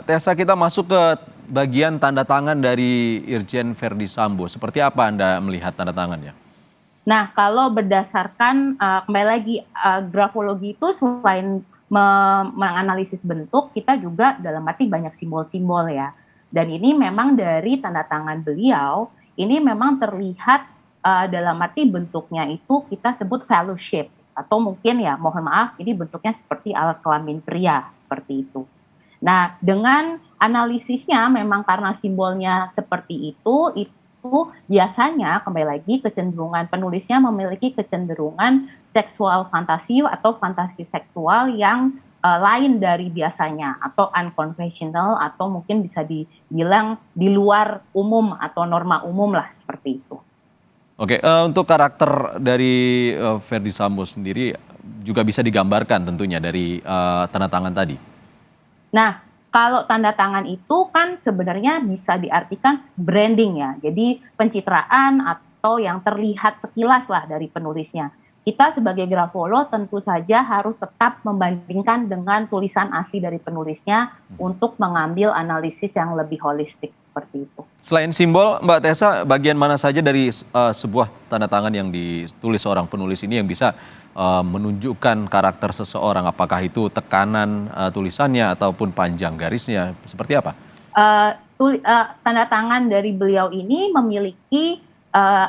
Tessa, kita masuk ke bagian tanda tangan dari Irjen Verdi Sambo. Seperti apa Anda melihat tanda tangannya? Nah, kalau berdasarkan kembali lagi grafologi itu selain menganalisis bentuk, kita juga dalam arti banyak simbol-simbol ya. Dan ini memang dari tanda tangan beliau, ini memang terlihat dalam arti bentuknya itu kita sebut fellowship atau mungkin ya mohon maaf ini bentuknya seperti alat kelamin pria seperti itu. Nah, dengan analisisnya memang karena simbolnya seperti itu biasanya kembali lagi kecenderungan penulisnya memiliki kecenderungan seksual fantasi atau fantasi seksual yang lain dari biasanya atau unconventional atau mungkin bisa dibilang di luar umum atau norma umum lah seperti itu. Oke, untuk karakter dari Verdi Sambo sendiri juga bisa digambarkan tentunya dari tanda tangan tadi. Nah, kalau tanda tangan itu kan sebenarnya bisa diartikan branding ya. Jadi pencitraan atau yang terlihat sekilas lah dari penulisnya. Kita sebagai grafolo tentu saja harus tetap membandingkan dengan tulisan asli dari penulisnya untuk mengambil analisis yang lebih holistik seperti itu. Selain simbol, Mbak Tessa, bagian mana saja dari sebuah tanda tangan yang ditulis seorang penulis ini yang bisa menunjukkan karakter seseorang? Apakah itu tekanan tulisannya ataupun panjang garisnya? Seperti apa? Tanda tangan dari beliau ini memiliki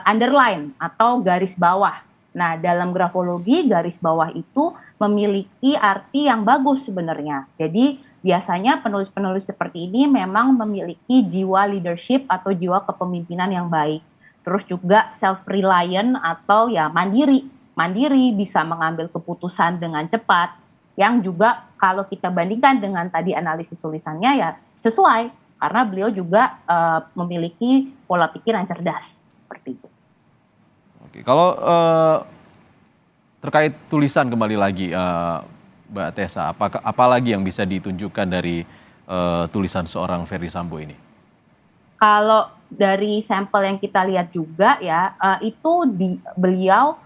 underline atau garis bawah. Nah, dalam grafologi garis bawah itu memiliki arti yang bagus sebenarnya. Jadi biasanya penulis-penulis seperti ini memang memiliki jiwa leadership atau jiwa kepemimpinan yang baik. Terus juga self-reliant atau ya mandiri. Mandiri bisa mengambil keputusan dengan cepat. Yang juga kalau kita bandingkan dengan tadi analisis tulisannya ya sesuai. Karena beliau juga memiliki pola pikir yang cerdas. Seperti itu. Oke, kalau terkait tulisan kembali lagi, Mbak Tessa, apa lagi yang bisa ditunjukkan dari tulisan seorang Verdi Sambo ini? Kalau dari sampel yang kita lihat juga ya, itu beliau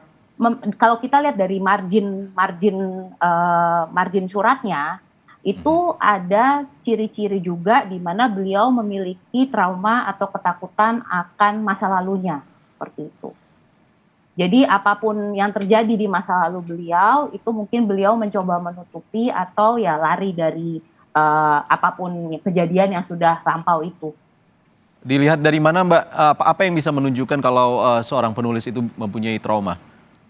kalau kita lihat dari margin suratnya itu ada ciri-ciri juga di mana beliau memiliki trauma atau ketakutan akan masa lalunya seperti itu. Jadi apapun yang terjadi di masa lalu beliau itu mungkin beliau mencoba menutupi atau ya lari dari apapun kejadian yang sudah lampau itu. Dilihat dari mana Mbak, apa yang bisa menunjukkan kalau seorang penulis itu mempunyai trauma?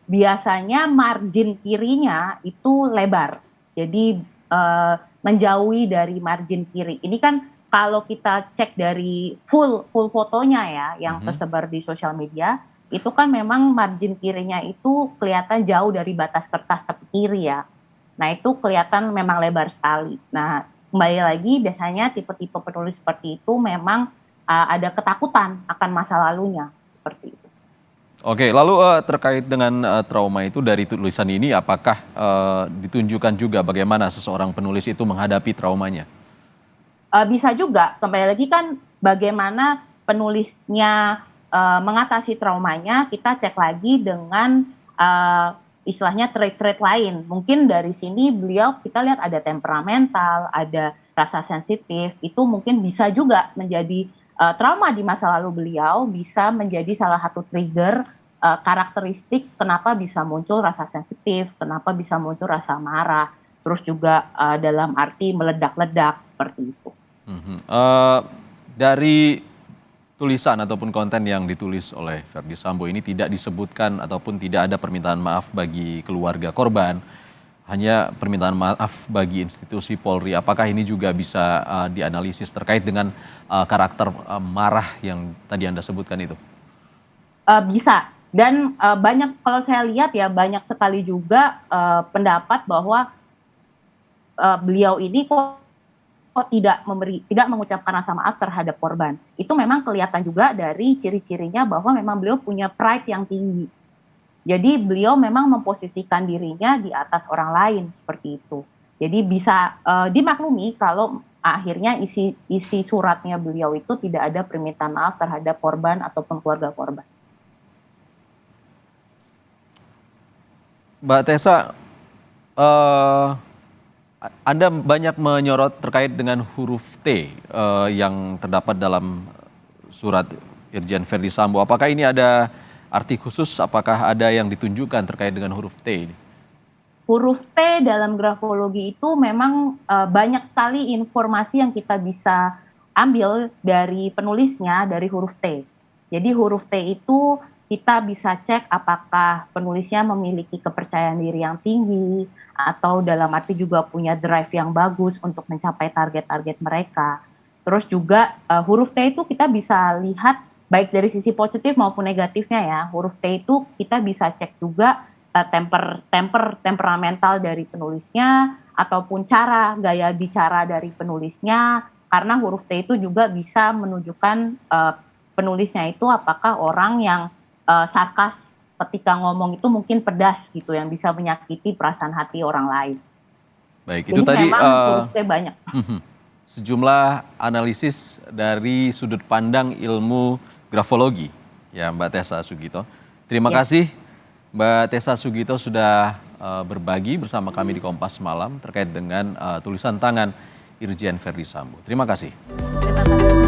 Biasanya margin kirinya itu lebar, jadi menjauhi dari margin kiri. Ini kan kalau kita cek dari full fotonya ya yang tersebar di sosial media, itu kan memang margin kirinya itu kelihatan jauh dari batas kertas tepi kiri ya. Nah itu kelihatan memang lebar sekali. Nah kembali lagi biasanya tipe-tipe penulis seperti itu memang ada ketakutan akan masa lalunya seperti itu. Oke, lalu terkait dengan trauma itu dari tulisan ini, apakah ditunjukkan juga bagaimana seseorang penulis itu menghadapi traumanya? Bisa juga, kembali lagi kan bagaimana penulisnya mengatasi traumanya, kita cek lagi dengan istilahnya trait-trait lain. Mungkin dari sini beliau kita lihat ada temperamental, ada rasa sensitif, itu mungkin bisa juga menjadi trauma di masa lalu beliau, bisa menjadi salah satu trigger karakteristik kenapa bisa muncul rasa sensitif, kenapa bisa muncul rasa marah, terus juga dalam arti meledak-ledak seperti itu. Dari tulisan ataupun konten yang ditulis oleh Verdi Sambo ini tidak disebutkan ataupun tidak ada permintaan maaf bagi keluarga korban, hanya permintaan maaf bagi institusi Polri. Apakah ini juga bisa dianalisis terkait dengan karakter marah yang tadi Anda sebutkan itu? Bisa, dan banyak kalau saya lihat ya banyak sekali juga pendapat bahwa beliau ini kok tidak mengucapkan rasa maaf terhadap korban. Itu memang kelihatan juga dari ciri-cirinya bahwa memang beliau punya pride yang tinggi. Jadi beliau memang memposisikan dirinya di atas orang lain seperti itu. Jadi bisa dimaklumi kalau akhirnya isi suratnya beliau itu tidak ada permintaan maaf terhadap korban ataupun keluarga korban. Mbak Tessa, Anda banyak menyorot terkait dengan huruf T yang terdapat dalam surat Irjen Verdi Sambo. Apakah ini ada arti khusus? Apakah ada yang ditunjukkan terkait dengan huruf T ini? Huruf T dalam grafologi itu memang banyak sekali informasi yang kita bisa ambil dari penulisnya dari huruf T. Jadi huruf T itu kita bisa cek apakah penulisnya memiliki kepercayaan diri yang tinggi atau dalam arti juga punya drive yang bagus untuk mencapai target-target mereka. Terus juga huruf T itu kita bisa lihat baik dari sisi positif maupun negatifnya ya. Huruf T itu kita bisa cek juga temperamental dari penulisnya ataupun gaya bicara dari penulisnya, karena huruf T itu juga bisa menunjukkan penulisnya itu apakah orang yang sarkas ketika ngomong itu mungkin pedas gitu yang bisa menyakiti perasaan hati orang lain. Baik, Jadi itu tadi memang huruf T banyak. sejumlah analisis dari sudut pandang ilmu grafologi ya Mbak Tessa Sugito. Terima kasih Mbak Tessa Sugito sudah berbagi bersama kami di Kompas Malam terkait dengan tulisan tangan Irjen Verdi Sambo. Terima kasih. Terima kasih.